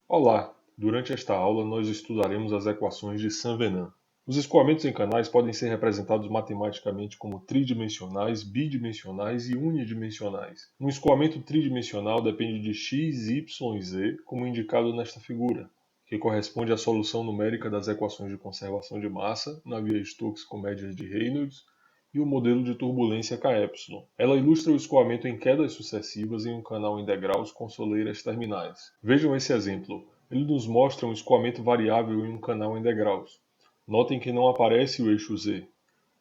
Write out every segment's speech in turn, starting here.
Olá! Durante esta aula, nós estudaremos as equações de Saint-Venant. Os escoamentos em canais podem ser representados matematicamente como tridimensionais, bidimensionais e unidimensionais. Um escoamento tridimensional depende de x, y e z, como indicado nesta figura, que corresponde à solução numérica das equações de conservação de massa, Navier-Stokes com médias de Reynolds, e o modelo de turbulência Ky. Ela ilustra o escoamento em quedas sucessivas em um canal em degraus com soleiras terminais. Vejam esse exemplo. Ele nos mostra um escoamento variável em um canal em degraus. Notem que não aparece o eixo Z.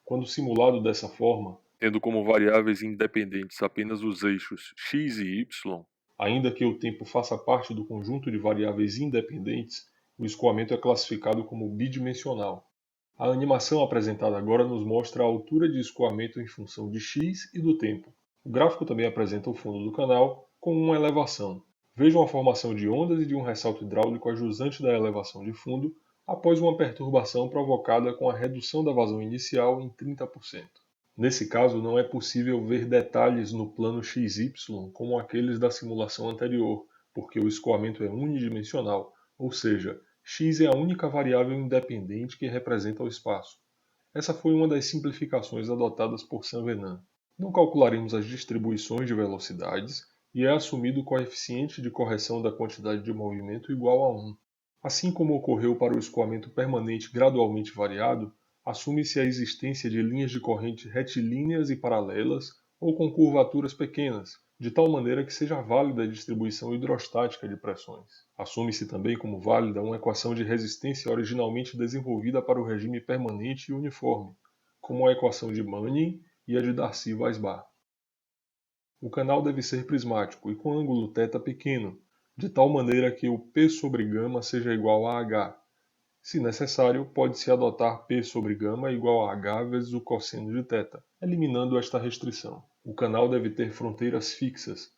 Quando simulado dessa forma, tendo como variáveis independentes apenas os eixos x e y, ainda que o tempo faça parte do conjunto de variáveis independentes, o escoamento é classificado como bidimensional. A animação apresentada agora nos mostra a altura de escoamento em função de x e do tempo. O gráfico também apresenta o fundo do canal com uma elevação. Vejam a formação de ondas e de um ressalto hidráulico ajusante da elevação de fundo após uma perturbação provocada com a redução da vazão inicial em 30%. Nesse caso, não é possível ver detalhes no plano XY como aqueles da simulação anterior, porque o escoamento é unidimensional, ou seja, x é a única variável independente que representa o espaço. Essa foi uma das simplificações adotadas por Saint-Venant. Não calcularemos as distribuições de velocidades e é assumido o coeficiente de correção da quantidade de movimento igual a 1. Assim como ocorreu para o escoamento permanente gradualmente variado, assume-se a existência de linhas de corrente retilíneas e paralelas ou com curvaturas pequenas, de tal maneira que seja válida a distribuição hidrostática de pressões. Assume-se também como válida uma equação de resistência originalmente desenvolvida para o regime permanente e uniforme, como a equação de Manning e a de Darcy-Weisbach. O canal deve ser prismático e com ângulo θ pequeno, de tal maneira que o P sobre γ seja igual a H. Se necessário, pode-se adotar P sobre γ igual a H vezes o cosseno de θ, eliminando esta restrição. O canal deve ter fronteiras fixas.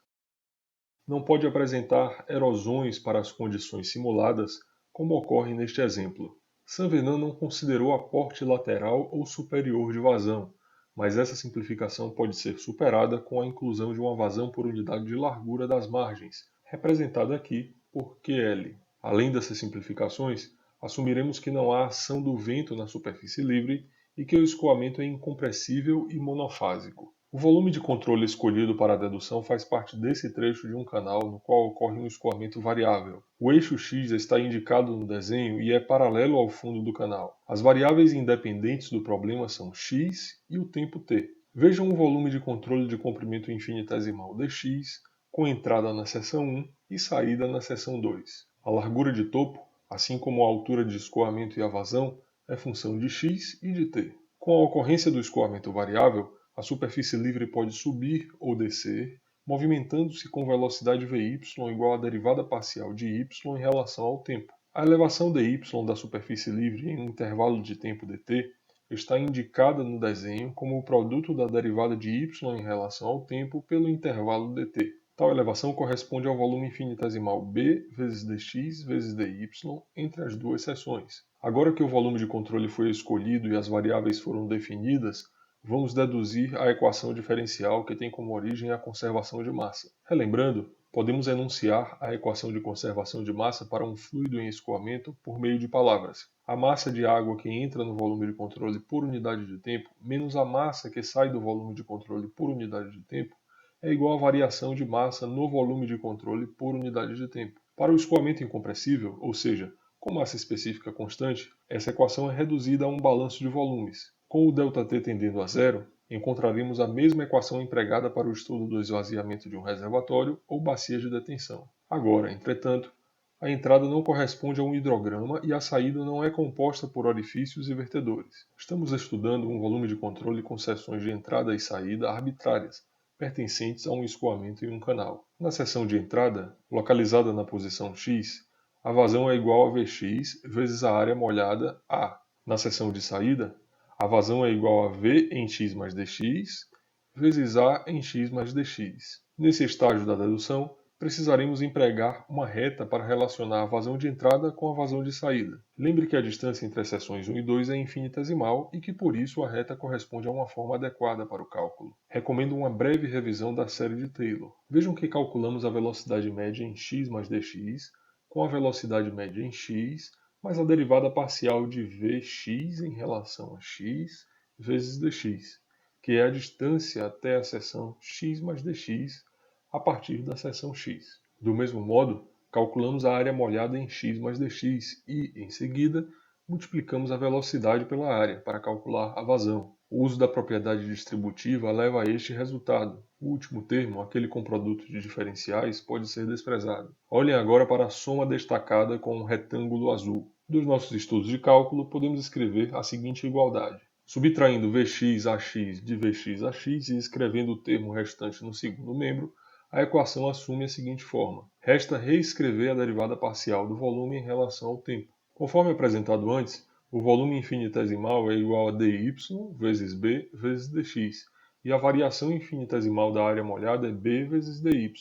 Não pode apresentar erosões para as condições simuladas, como ocorre neste exemplo. Saint-Venant não considerou aporte lateral ou superior de vazão, mas essa simplificação pode ser superada com a inclusão de uma vazão por unidade de largura das margens, representada aqui por QL. Além dessas simplificações, assumiremos que não há ação do vento na superfície livre e que o escoamento é incompressível e monofásico. O volume de controle escolhido para a dedução faz parte desse trecho de um canal no qual ocorre um escoamento variável. O eixo X está indicado no desenho e é paralelo ao fundo do canal. As variáveis independentes do problema são x e o tempo t. Vejam o volume de controle de comprimento infinitesimal dx, com entrada na seção 1 e saída na seção 2. A largura de topo, assim como a altura de escoamento e a vazão, é função de x e de t. Com a ocorrência do escoamento variável, a superfície livre pode subir ou descer, movimentando-se com velocidade Vy igual à derivada parcial de y em relação ao tempo. A elevação dy da superfície livre em um intervalo de tempo dt está indicada no desenho como o produto da derivada de y em relação ao tempo pelo intervalo dt. Tal elevação corresponde ao volume infinitesimal b vezes dx vezes dy entre as duas seções. Agora que o volume de controle foi escolhido e as variáveis foram definidas, vamos deduzir a equação diferencial que tem como origem a conservação de massa. Relembrando, podemos enunciar a equação de conservação de massa para um fluido em escoamento por meio de palavras. A massa de água que entra no volume de controle por unidade de tempo menos a massa que sai do volume de controle por unidade de tempo é igual à variação de massa no volume de controle por unidade de tempo. Para o escoamento incompressível, ou seja, com massa específica constante, essa equação é reduzida a um balanço de volumes. Com o ΔT tendendo a zero, encontraremos a mesma equação empregada para o estudo do esvaziamento de um reservatório ou bacia de detenção. Agora, entretanto, a entrada não corresponde a um hidrograma e a saída não é composta por orifícios e vertedores. Estamos estudando um volume de controle com seções de entrada e saída arbitrárias, pertencentes a um escoamento em um canal. Na seção de entrada, localizada na posição x, a vazão é igual a Vx vezes a área molhada A. Na seção de saída, a vazão é igual a V em x mais dx vezes A em x mais dx. Nesse estágio da dedução, precisaremos empregar uma reta para relacionar a vazão de entrada com a vazão de saída. Lembre que a distância entre as seções 1 e 2 é infinitesimal e que por isso a reta corresponde a uma forma adequada para o cálculo. Recomendo uma breve revisão da série de Taylor. Vejam que calculamos a velocidade média em x mais dx com a velocidade média em x mais a derivada parcial de vx em relação a x vezes dx, que é a distância até a seção x mais dx a partir da seção x. Do mesmo modo, calculamos a área molhada em x mais dx e, em seguida, multiplicamos a velocidade pela área para calcular a vazão. O uso da propriedade distributiva leva a este resultado. O último termo, aquele com produto de diferenciais, pode ser desprezado. Olhem agora para a soma destacada com um retângulo azul. Dos nossos estudos de cálculo, podemos escrever a seguinte igualdade. Subtraindo Vx a x de Vx a x e escrevendo o termo restante no segundo membro, a equação assume a seguinte forma. Resta reescrever a derivada parcial do volume em relação ao tempo. Conforme apresentado antes, o volume infinitesimal é igual a dy vezes b vezes dx, e a variação infinitesimal da área molhada é b vezes dy.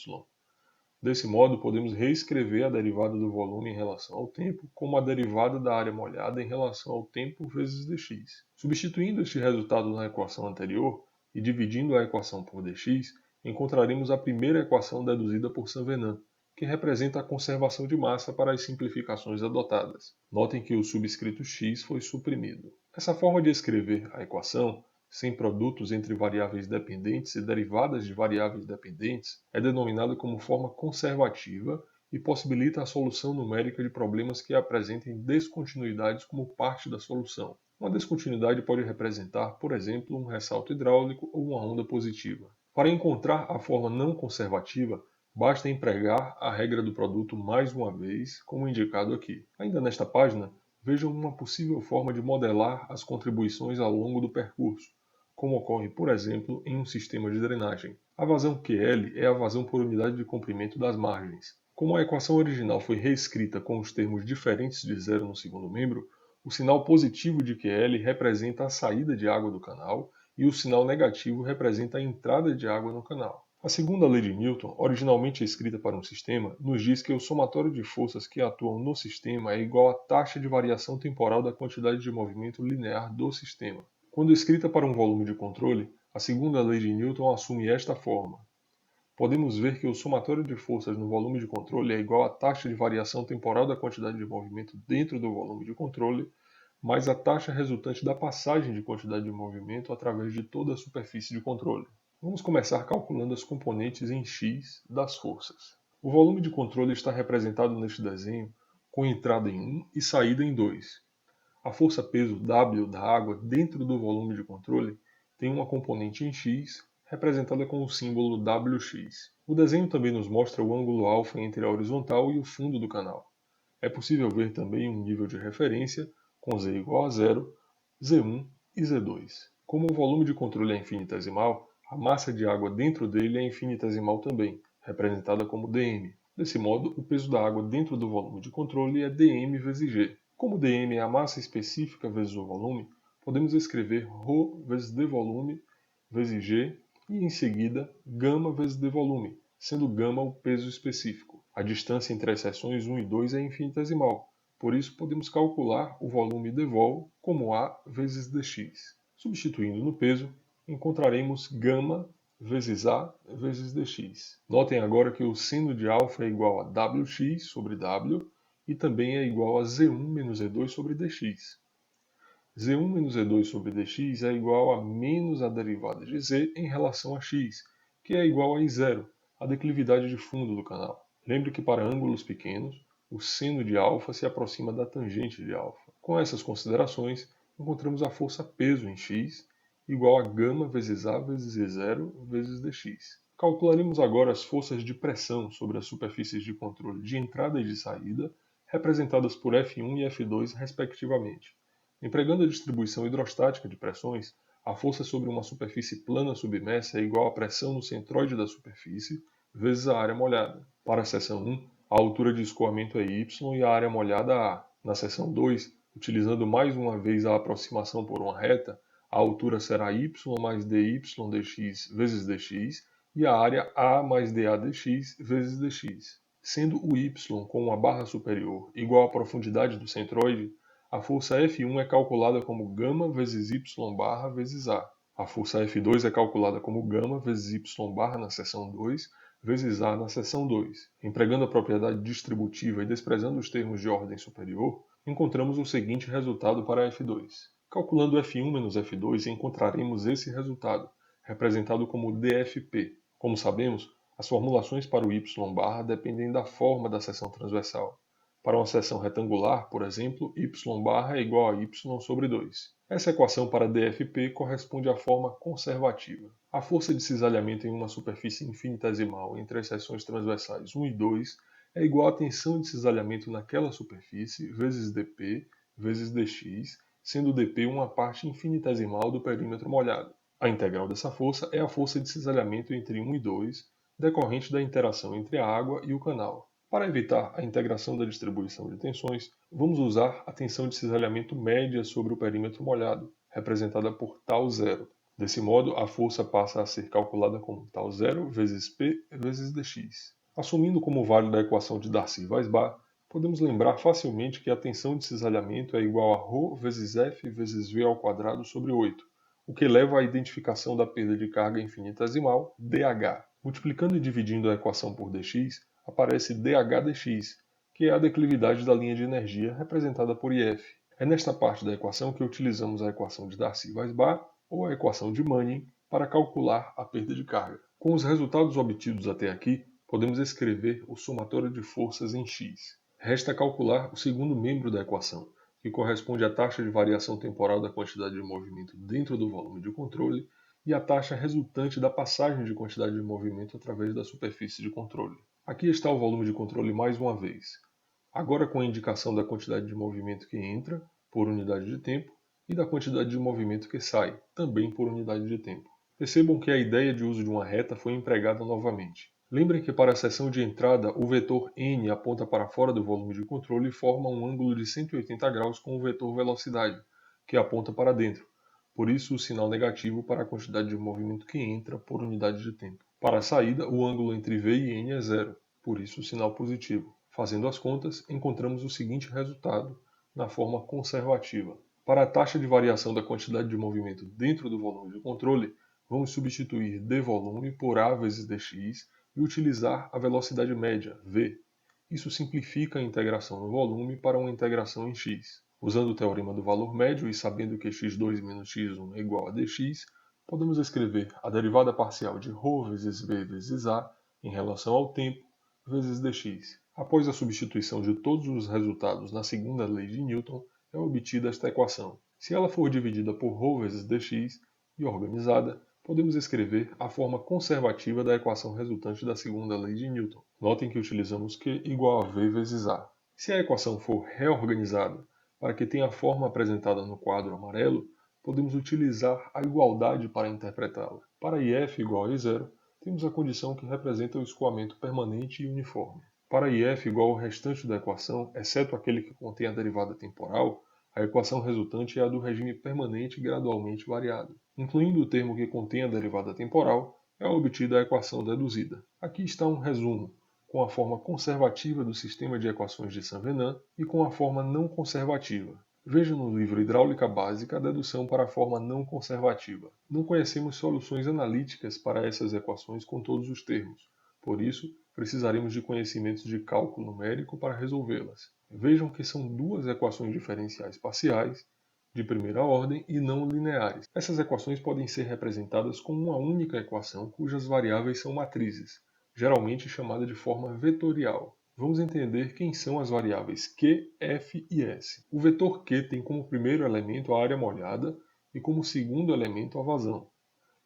Desse modo, podemos reescrever a derivada do volume em relação ao tempo como a derivada da área molhada em relação ao tempo vezes dx. Substituindo este resultado na equação anterior e dividindo a equação por dx, encontraremos a primeira equação deduzida por Saint-Venant, que representa a conservação de massa para as simplificações adotadas. Notem que o subscrito x foi suprimido. Essa forma de escrever a equação, sem produtos entre variáveis dependentes e derivadas de variáveis dependentes, é denominada como forma conservativa e possibilita a solução numérica de problemas que apresentem descontinuidades como parte da solução. Uma descontinuidade pode representar, por exemplo, um ressalto hidráulico ou uma onda positiva. Para encontrar a forma não conservativa, basta empregar a regra do produto mais uma vez, como indicado aqui. Ainda nesta página, vejam uma possível forma de modelar as contribuições ao longo do percurso, como ocorre, por exemplo, em um sistema de drenagem. A vazão QL é a vazão por unidade de comprimento das margens. Como a equação original foi reescrita com os termos diferentes de zero no segundo membro, o sinal positivo de QL representa a saída de água do canal e o sinal negativo representa a entrada de água no canal. A segunda lei de Newton, originalmente escrita para um sistema, nos diz que o somatório de forças que atuam no sistema é igual à taxa de variação temporal da quantidade de movimento linear do sistema. Quando escrita para um volume de controle, a segunda lei de Newton assume esta forma. Podemos ver que o somatório de forças no volume de controle é igual à taxa de variação temporal da quantidade de movimento dentro do volume de controle, mais a taxa resultante da passagem de quantidade de movimento através de toda a superfície de controle. Vamos começar calculando as componentes em x das forças. O volume de controle está representado neste desenho com entrada em 1 e saída em 2. A força-peso W da água dentro do volume de controle tem uma componente em x, representada com o símbolo WX. O desenho também nos mostra o ângulo alfa entre a horizontal e o fundo do canal. É possível ver também um nível de referência com z igual a zero, z1 e z2. Como o volume de controle é infinitesimal, a massa de água dentro dele é infinitesimal também, representada como dm. Desse modo, o peso da água dentro do volume de controle é dm vezes g. Como dm é a massa específica vezes o volume, podemos escrever ρ vezes d volume vezes g e, em seguida, γ vezes d volume, sendo γ o peso específico. A distância entre as seções 1 e 2 é infinitesimal, por isso podemos calcular o volume dvol como A vezes dx. Substituindo no peso, encontraremos γ vezes A vezes dx. Notem agora que o seno de alfa é igual a wx sobre w e também é igual a z1 menos z2 sobre dx. z1 menos z2 sobre dx é igual a menos a derivada de z em relação a x, que é igual a I0, a declividade de fundo do canal. Lembre que para ângulos pequenos, o seno de alfa se aproxima da tangente de alfa. Com essas considerações, encontramos a força-peso em x igual a γ vezes A vezes E0 vezes dx. Calcularemos agora as forças de pressão sobre as superfícies de controle de entrada e de saída, representadas por F1 e F2 respectivamente. Empregando a distribuição hidrostática de pressões, a força sobre uma superfície plana submersa é igual à pressão no centroide da superfície vezes a área molhada. Para a seção 1, a altura de escoamento é y e a área molhada A. Na seção 2, utilizando mais uma vez a aproximação por uma reta, a altura será y mais dy dx vezes dx e a área A mais dA dx vezes dx. Sendo o y com uma barra superior igual à profundidade do centroide, a força F1 é calculada como γ vezes y barra vezes A. A força F2 é calculada como γ vezes y barra na seção 2 vezes A na seção 2. Empregando a propriedade distributiva e desprezando os termos de ordem superior, encontramos o seguinte resultado para F2. Calculando F1 menos F2, encontraremos esse resultado, representado como dFp. Como sabemos, as formulações para o y barra dependem da forma da seção transversal. Para uma seção retangular, por exemplo, y barra é igual a y sobre 2. Essa equação para dFp corresponde à forma conservativa. A força de cisalhamento em uma superfície infinitesimal entre as seções transversais 1 e 2 é igual à tensão de cisalhamento naquela superfície vezes dp vezes dx, sendo dp uma parte infinitesimal do perímetro molhado. A integral dessa força é a força de cisalhamento entre 1 e 2, decorrente da interação entre a água e o canal. Para evitar a integração da distribuição de tensões, vamos usar a tensão de cisalhamento média sobre o perímetro molhado, representada por τ0. Desse modo, a força passa a ser calculada como τ0 vezes P vezes dx. Assumindo como válido a equação de Darcy-Weisbach, podemos lembrar facilmente que a tensão de cisalhamento é igual a ρ vezes F vezes V ao quadrado sobre 8, o que leva à identificação da perda de carga infinitesimal, dH. Multiplicando e dividindo a equação por dx, aparece dH dx, que é a declividade da linha de energia representada por IF. É nesta parte da equação que utilizamos a equação de Darcy-Weisbach ou a equação de Manin para calcular a perda de carga. Com os resultados obtidos até aqui, podemos escrever o somatório de forças em x. Resta calcular o segundo membro da equação, que corresponde à taxa de variação temporal da quantidade de movimento dentro do volume de controle e a taxa resultante da passagem de quantidade de movimento através da superfície de controle. Aqui está o volume de controle mais uma vez, agora com a indicação da quantidade de movimento que entra, por unidade de tempo, e da quantidade de movimento que sai, também por unidade de tempo. Percebam que a ideia de uso de uma reta foi empregada novamente. Lembrem que para a seção de entrada, o vetor n aponta para fora do volume de controle e forma um ângulo de 180 graus com o vetor velocidade, que aponta para dentro. Por isso, o sinal negativo para a quantidade de movimento que entra por unidade de tempo. Para a saída, o ângulo entre V e N é zero, por isso o sinal positivo. Fazendo as contas, encontramos o seguinte resultado na forma conservativa. Para a taxa de variação da quantidade de movimento dentro do volume de controle, vamos substituir d volume por A vezes dx e utilizar a velocidade média, v. Isso simplifica a integração no volume para uma integração em x. Usando o teorema do valor médio e sabendo que x2 menos x1 é igual a dx, podemos escrever a derivada parcial de ρ vezes v vezes A em relação ao tempo vezes dx. Após a substituição de todos os resultados na segunda lei de Newton, é obtida esta equação. Se ela for dividida por ρ vezes dx e organizada, podemos escrever a forma conservativa da equação resultante da segunda lei de Newton. Notem que utilizamos Q igual a V vezes A. Se a equação for reorganizada para que tenha a forma apresentada no quadro amarelo, podemos utilizar a igualdade para interpretá-la. Para IF igual a I0, temos a condição que representa o escoamento permanente e uniforme. Para IF igual ao restante da equação, exceto aquele que contém a derivada temporal, a equação resultante é a do regime permanente gradualmente variado. Incluindo o termo que contém a derivada temporal, é obtida a equação deduzida. Aqui está um resumo, com a forma conservativa do sistema de equações de Saint-Venant e com a forma não conservativa. Veja no livro Hidráulica Básica a dedução para a forma não conservativa. Não conhecemos soluções analíticas para essas equações com todos os termos. Por isso, precisaremos de conhecimentos de cálculo numérico para resolvê-las. Vejam que são duas equações diferenciais parciais, de primeira ordem e não lineares. Essas equações podem ser representadas como uma única equação cujas variáveis são matrizes, geralmente chamada de forma vetorial. Vamos entender quem são as variáveis Q, F e S. O vetor Q tem como primeiro elemento a área molhada e como segundo elemento a vazão.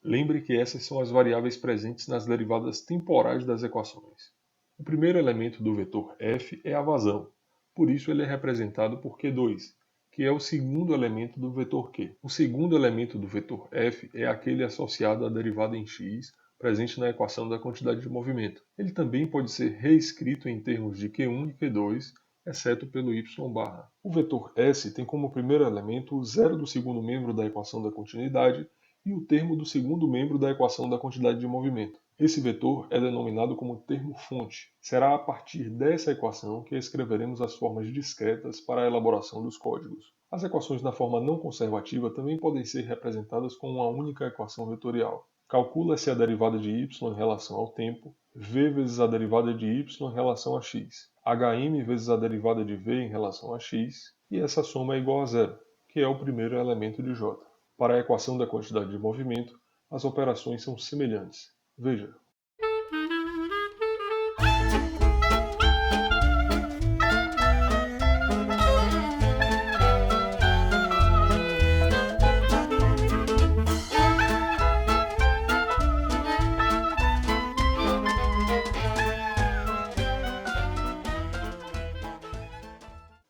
Lembre que essas são as variáveis presentes nas derivadas temporais das equações. O primeiro elemento do vetor F é a vazão, por isso ele é representado por Q2, que é o segundo elemento do vetor Q. O segundo elemento do vetor F é aquele associado à derivada em x, presente na equação da quantidade de movimento. Ele também pode ser reescrito em termos de Q1 e Q2, exceto pelo y barra. O vetor S tem como primeiro elemento o zero do segundo membro da equação da continuidade e o termo do segundo membro da equação da quantidade de movimento. Esse vetor é denominado como termo-fonte. Será a partir dessa equação que escreveremos as formas discretas para a elaboração dos códigos. As equações na forma não conservativa também podem ser representadas com uma única equação vetorial. Calcula-se a derivada de y em relação ao tempo, v vezes a derivada de y em relação a x, hm vezes a derivada de v em relação a x, e essa soma é igual a zero, que é o primeiro elemento de J. Para a equação da quantidade de movimento, as operações são semelhantes. Veja.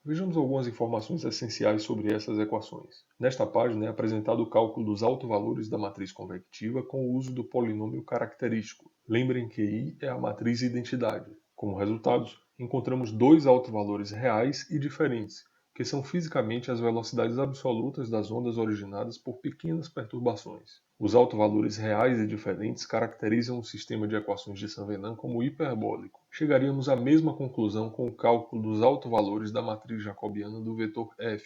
Vejamos algumas informações essenciais sobre essas equações. Nesta página é apresentado o cálculo dos autovalores da matriz convectiva com o uso do polinômio característico. Lembrem que I é a matriz identidade. Como resultados, encontramos dois autovalores reais e diferentes, que são fisicamente as velocidades absolutas das ondas originadas por pequenas perturbações. Os autovalores reais e diferentes caracterizam o sistema de equações de Saint-Venant como hiperbólico. Chegaríamos à mesma conclusão com o cálculo dos autovalores da matriz jacobiana do vetor f,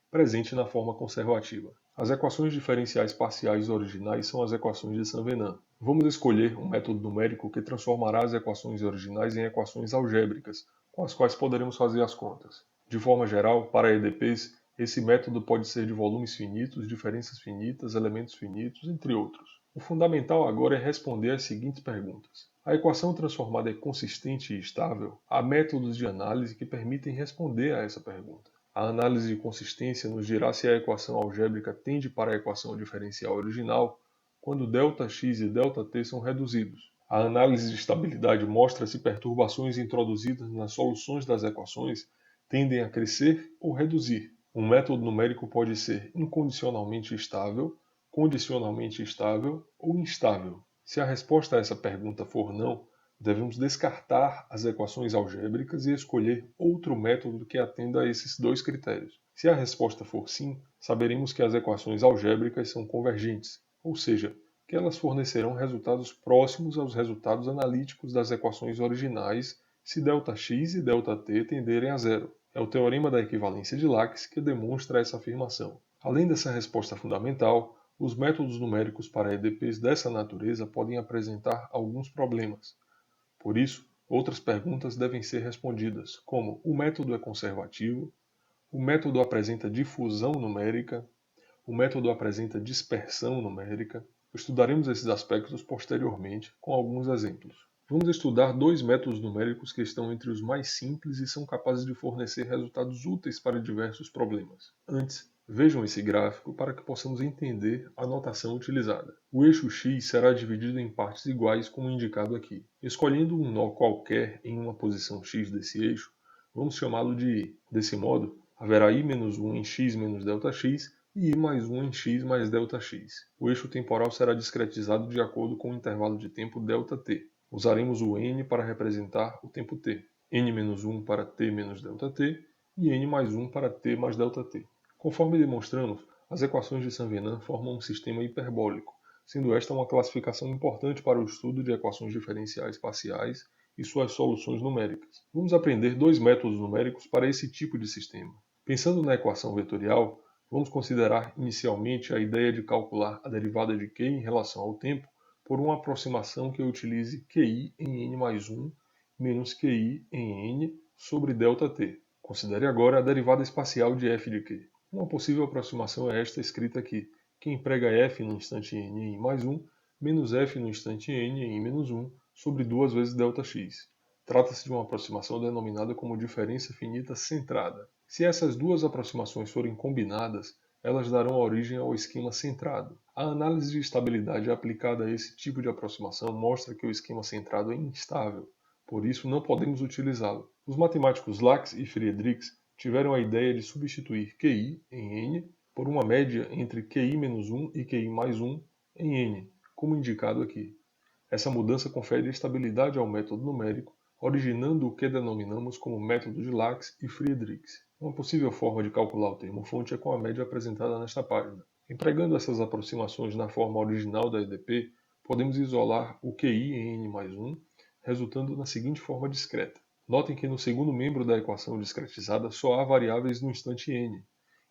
presente na forma conservativa. As equações diferenciais parciais originais são as equações de Saint-Venant. Vamos escolher um método numérico que transformará as equações originais em equações algébricas, com as quais poderemos fazer as contas. De forma geral, para EDPs, esse método pode ser de volumes finitos, diferenças finitas, elementos finitos, entre outros. O fundamental agora é responder às seguintes perguntas. A equação transformada é consistente e estável? Há métodos de análise que permitem responder a essa pergunta. A análise de consistência nos dirá se a equação algébrica tende para a equação diferencial original quando ΔX e ΔT são reduzidos. A análise de estabilidade mostra se perturbações introduzidas nas soluções das equações tendem a crescer ou reduzir. Um método numérico pode ser incondicionalmente estável, condicionalmente estável ou instável. Se a resposta a essa pergunta for não, devemos descartar as equações algébricas e escolher outro método que atenda a esses dois critérios. Se a resposta for sim, saberemos que as equações algébricas são convergentes, ou seja, que elas fornecerão resultados próximos aos resultados analíticos das equações originais se ΔX e ΔT tenderem a zero. É o teorema da equivalência de Lax que demonstra essa afirmação. Além dessa resposta fundamental, os métodos numéricos para EDPs dessa natureza podem apresentar alguns problemas. Por isso, outras perguntas devem ser respondidas, como o método é conservativo, o método apresenta difusão numérica, o método apresenta dispersão numérica. Estudaremos esses aspectos posteriormente com alguns exemplos. Vamos estudar dois métodos numéricos que estão entre os mais simples e são capazes de fornecer resultados úteis para diversos problemas. Antes, vejam esse gráfico para que possamos entender a notação utilizada. O eixo x será dividido em partes iguais como indicado aqui. Escolhendo um nó qualquer em uma posição x desse eixo, vamos chamá-lo de I. Desse modo, haverá i-1 em x menos ΔX e i mais 1 em x mais ΔX. O eixo temporal será discretizado de acordo com o intervalo de tempo ΔT. Usaremos o n para representar o tempo t, n-1 para t menos ΔT e n mais 1 para t mais ΔT. Conforme demonstramos, as equações de Saint-Venant formam um sistema hiperbólico, sendo esta uma classificação importante para o estudo de equações diferenciais parciais e suas soluções numéricas. Vamos aprender dois métodos numéricos para esse tipo de sistema. Pensando na equação vetorial, vamos considerar inicialmente a ideia de calcular a derivada de q em relação ao tempo por uma aproximação que utilize QI em n mais 1 menos QI em n sobre ΔT. Considere agora a derivada espacial de f de q. Uma possível aproximação é esta escrita aqui, que emprega f no instante n em mais 1 menos f no instante n em menos 1 sobre 2 vezes ΔX. Trata-se de uma aproximação denominada como diferença finita centrada. Se essas duas aproximações forem combinadas, elas darão origem ao esquema centrado. A análise de estabilidade aplicada a esse tipo de aproximação mostra que o esquema centrado é instável, por isso não podemos utilizá-lo. Os matemáticos Lax e Friedrichs tiveram a ideia de substituir QI em n por uma média entre QI-1 e QI mais 1 em n, como indicado aqui. Essa mudança confere estabilidade ao método numérico, originando o que denominamos como método de Lax e Friedrichs. Uma possível forma de calcular o termo-fonte é com a média apresentada nesta página. Empregando essas aproximações na forma original da EDP, podemos isolar o QI em n mais 1, resultando na seguinte forma discreta. Notem que no segundo membro da equação discretizada só há variáveis no instante n.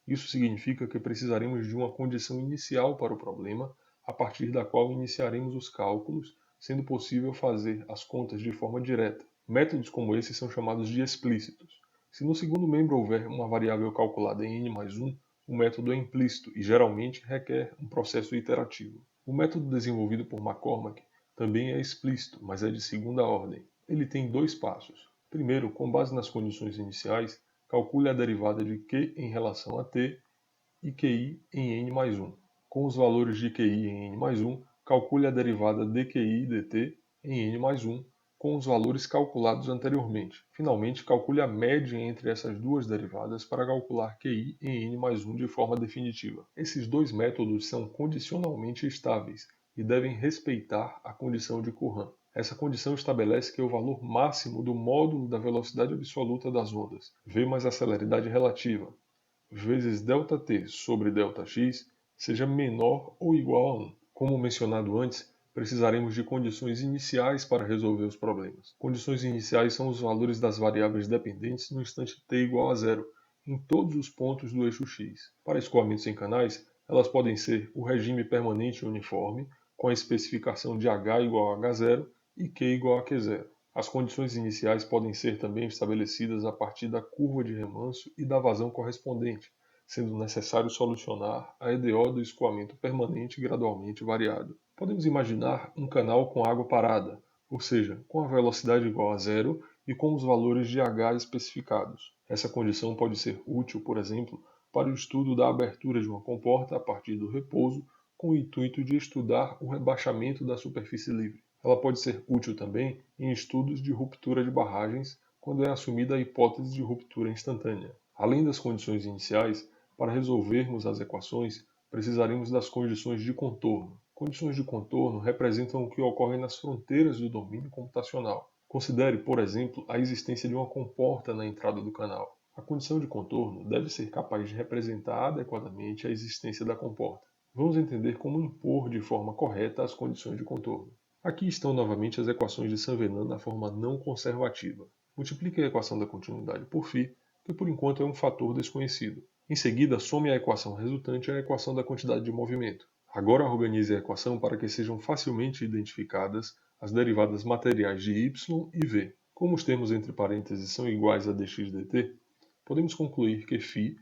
Isso significa que precisaremos de uma condição inicial para o problema, a partir da qual iniciaremos os cálculos, sendo possível fazer as contas de forma direta. Métodos como esse são chamados de explícitos. Se no segundo membro houver uma variável calculada em n mais 1, o método é implícito e geralmente requer um processo iterativo. O método desenvolvido por McCormack também é explícito, mas é de segunda ordem. Ele tem dois passos. Primeiro, com base nas condições iniciais, calcule a derivada de q em relação a t e qi em n mais 1. Com os valores de qi em n mais 1, calcule a derivada dqi dt em n mais 1 com os valores calculados anteriormente. Finalmente, calcule a média entre essas duas derivadas para calcular qi em n mais 1 de forma definitiva. Esses dois métodos são condicionalmente estáveis e devem respeitar a condição de Courant. Essa condição estabelece que o valor máximo do módulo da velocidade absoluta das ondas, v mais a celeridade relativa, vezes ΔT sobre Δx, seja menor ou igual a 1. Como mencionado antes, precisaremos de condições iniciais para resolver os problemas. Condições iniciais são os valores das variáveis dependentes no instante t igual a zero, em todos os pontos do eixo x. Para escoamentos em canais, elas podem ser o regime permanente uniforme, com a especificação de h igual a h0 e q igual a q0. As condições iniciais podem ser também estabelecidas a partir da curva de remanso e da vazão correspondente, sendo necessário solucionar a EDO do escoamento permanente gradualmente variado. Podemos imaginar um canal com água parada, ou seja, com a velocidade igual a zero e com os valores de H especificados. Essa condição pode ser útil, por exemplo, para o estudo da abertura de uma comporta a partir do repouso, com o intuito de estudar o rebaixamento da superfície livre. Ela pode ser útil também em estudos de ruptura de barragens, quando é assumida a hipótese de ruptura instantânea. Além das condições iniciais, para resolvermos as equações, precisaremos das condições de contorno. Condições de contorno representam o que ocorre nas fronteiras do domínio computacional. Considere, por exemplo, a existência de uma comporta na entrada do canal. A condição de contorno deve ser capaz de representar adequadamente a existência da comporta. Vamos entender como impor de forma correta as condições de contorno. Aqui estão novamente as equações de Saint-Venant na forma não conservativa. Multiplique a equação da continuidade por φ, que por enquanto é um fator desconhecido. Em seguida, some a equação resultante à equação da quantidade de movimento. Agora organize a equação para que sejam facilmente identificadas as derivadas materiais de y e v. Como os termos entre parênteses são iguais a dx dt, podemos concluir que φ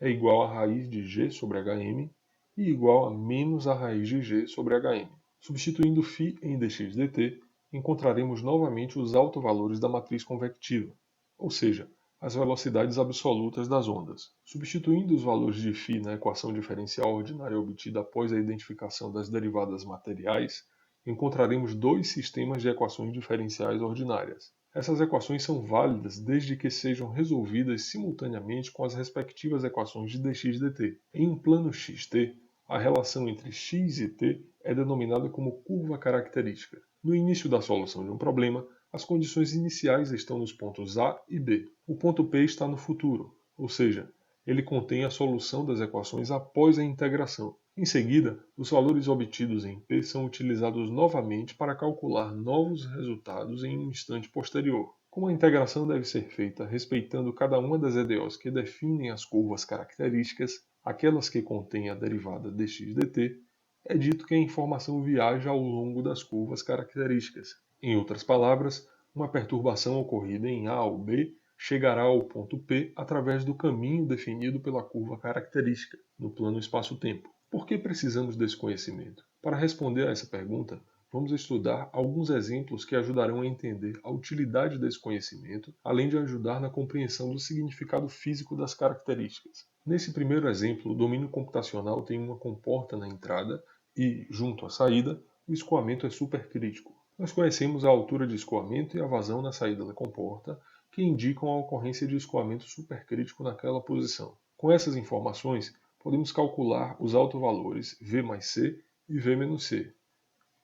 é igual a raiz de g sobre hm e igual a menos a raiz de g sobre hm. Substituindo φ em dx dt, encontraremos novamente os autovalores da matriz convectiva, ou seja, as velocidades absolutas das ondas. Substituindo os valores de φ na equação diferencial ordinária obtida após a identificação das derivadas materiais, encontraremos dois sistemas de equações diferenciais ordinárias. Essas equações são válidas desde que sejam resolvidas simultaneamente com as respectivas equações de dx dt. Em um plano xt, a relação entre x e t é denominada como curva característica. No início da solução de um problema, as condições iniciais estão nos pontos A e B. O ponto P está no futuro, ou seja, ele contém a solução das equações após a integração. Em seguida, os valores obtidos em P são utilizados novamente para calcular novos resultados em um instante posterior. Como a integração deve ser feita respeitando cada uma das EDOs que definem as curvas características, aquelas que contêm a derivada dx dt, é dito que a informação viaja ao longo das curvas características. Em outras palavras, uma perturbação ocorrida em A ou B chegará ao ponto P através do caminho definido pela curva característica, no plano espaço-tempo. Por que precisamos desse conhecimento? Para responder a essa pergunta, vamos estudar alguns exemplos que ajudarão a entender a utilidade desse conhecimento, além de ajudar na compreensão do significado físico das características. Nesse primeiro exemplo, o domínio computacional tem uma comporta na entrada e, junto à saída, o escoamento é supercrítico. Nós conhecemos a altura de escoamento e a vazão na saída da comporta, que indicam a ocorrência de escoamento supercrítico naquela posição. Com essas informações, podemos calcular os autovalores V mais C e V menos C.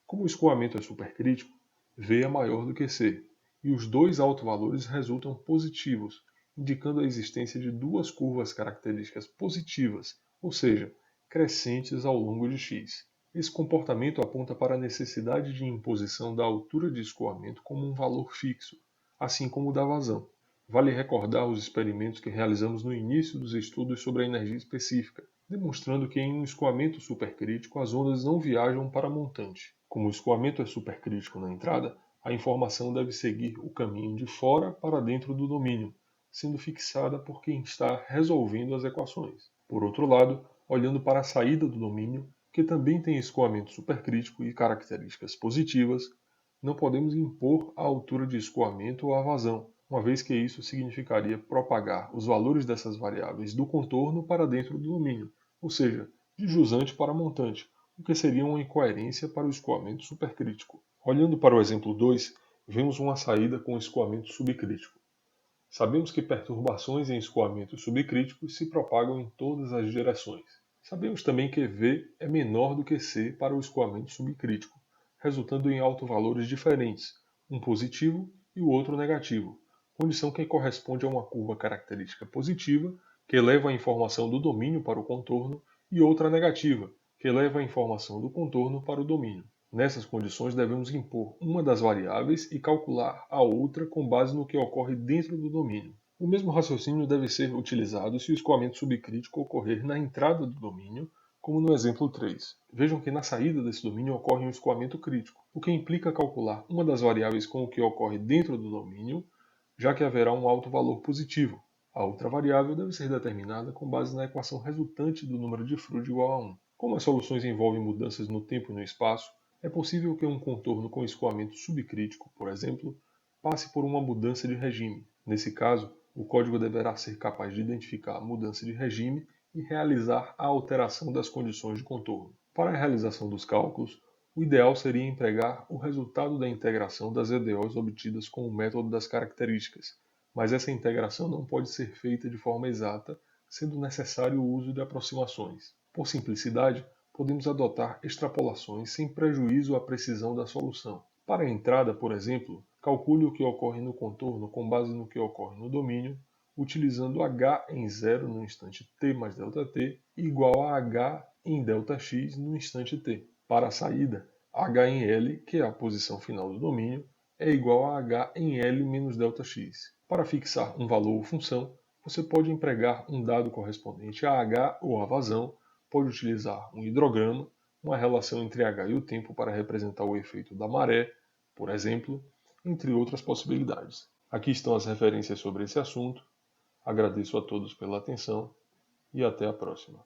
Como o escoamento é supercrítico, V é maior do que C, e os dois autovalores resultam positivos, indicando a existência de duas curvas características positivas, ou seja, crescentes ao longo de x. Esse comportamento aponta para a necessidade de imposição da altura de escoamento como um valor fixo, assim como o da vazão. Vale recordar os experimentos que realizamos no início dos estudos sobre a energia específica, demonstrando que em um escoamento supercrítico as ondas não viajam para a montante. Como o escoamento é supercrítico na entrada, a informação deve seguir o caminho de fora para dentro do domínio, sendo fixada por quem está resolvendo as equações. Por outro lado, olhando para a saída do domínio, que também tem escoamento supercrítico e características positivas, não podemos impor a altura de escoamento ou a vazão, uma vez que isso significaria propagar os valores dessas variáveis do contorno para dentro do domínio, ou seja, de jusante para montante, o que seria uma incoerência para o escoamento supercrítico. Olhando para o exemplo 2, vemos uma saída com escoamento subcrítico. Sabemos que perturbações em escoamentos subcríticos se propagam em todas as direções. Sabemos também que V é menor do que C para o escoamento subcrítico, resultando em autovalores diferentes, um positivo e o outro negativo, condição que corresponde a uma curva característica positiva, que leva a informação do domínio para o contorno, e outra negativa, que leva a informação do contorno para o domínio. Nessas condições, devemos impor uma das variáveis e calcular a outra com base no que ocorre dentro do domínio. O mesmo raciocínio deve ser utilizado se o escoamento subcrítico ocorrer na entrada do domínio, como no exemplo 3. Vejam que na saída desse domínio ocorre um escoamento crítico, o que implica calcular uma das variáveis com o que ocorre dentro do domínio, já que haverá um alto valor positivo. A outra variável deve ser determinada com base na equação resultante do número de Froude igual a 1. Como as soluções envolvem mudanças no tempo e no espaço, é possível que um contorno com escoamento subcrítico, por exemplo, passe por uma mudança de regime. Nesse caso, o código deverá ser capaz de identificar a mudança de regime e realizar a alteração das condições de contorno. Para a realização dos cálculos, o ideal seria empregar o resultado da integração das EDOs obtidas com o método das características, mas essa integração não pode ser feita de forma exata, sendo necessário o uso de aproximações. Por simplicidade, podemos adotar extrapolações sem prejuízo à precisão da solução. Para a entrada, por exemplo, calcule o que ocorre no contorno com base no que ocorre no domínio, utilizando h em 0 no instante t mais ΔT igual a h em ΔX no instante t. Para a saída, h em L, que é a posição final do domínio, é igual a h em L menos ΔX. Para fixar um valor ou função, você pode empregar um dado correspondente a h ou a vazão, pode utilizar um hidrograma, uma relação entre h e o tempo para representar o efeito da maré, por exemplo, entre outras possibilidades. Aqui estão as referências sobre esse assunto. Agradeço a todos pela atenção e até a próxima.